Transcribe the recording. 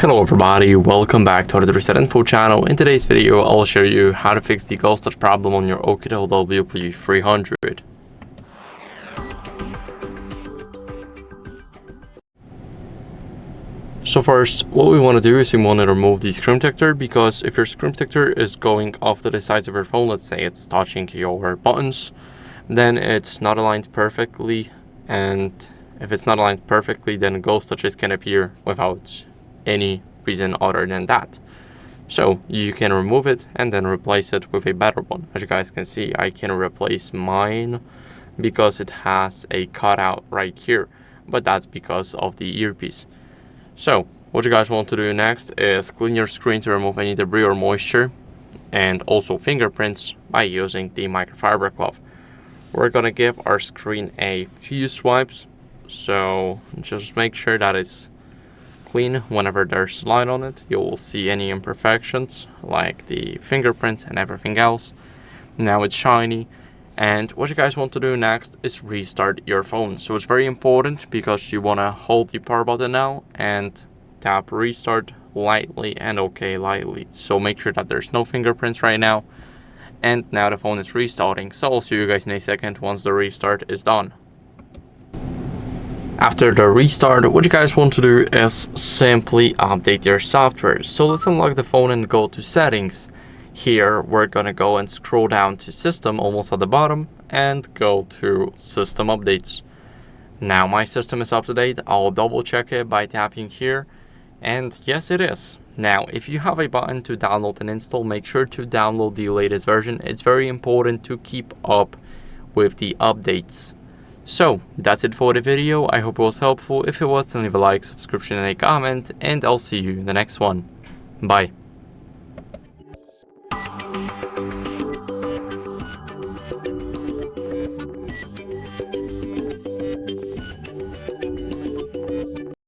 Hello everybody, welcome back to the Reset Info channel. In today's video, I'll show you how to fix the ghost touch problem on your OUKITEL WP300. So first, what we want to do is we want to remove the screen protector, because if your screen protector is going off to the sides of your phone, let's say it's touching your buttons, then it's not aligned perfectly, and if it's not aligned perfectly, then ghost touches can appear without any reason other than that. So you can remove it and then replace it with a better one. As you guys can see, I can replace mine because it has a cutout right here, but that's because of the earpiece. So what you guys want to do next is clean your screen to remove any debris or moisture, and also fingerprints, by using the microfiber cloth. We're gonna give our screen a few swipes, so just make sure that it's clean. Whenever there's light on it, you will see any imperfections like the fingerprints and everything else. Now it's shiny, and what you guys want to do next is restart your phone. So it's very important, because you want to hold the power button now and tap restart lightly and OK lightly. So make sure that there's no fingerprints right now, and now the phone is restarting. So I'll see you guys in a second once the restart is done. After the restart, what you guys want to do is simply update your software. So let's unlock the phone and go to settings. Here we're gonna go and scroll down to system almost at the bottom and go to system updates. Now my system is up to date. I'll double check it by tapping here, and yes, it is. Now if you have a button to download and install, make sure to download the latest version. It's very important to keep up with the updates. So that's it for the video. I hope it was helpful. If it was, then leave a like, subscription, and a comment, and I'll see you in the next one. Bye.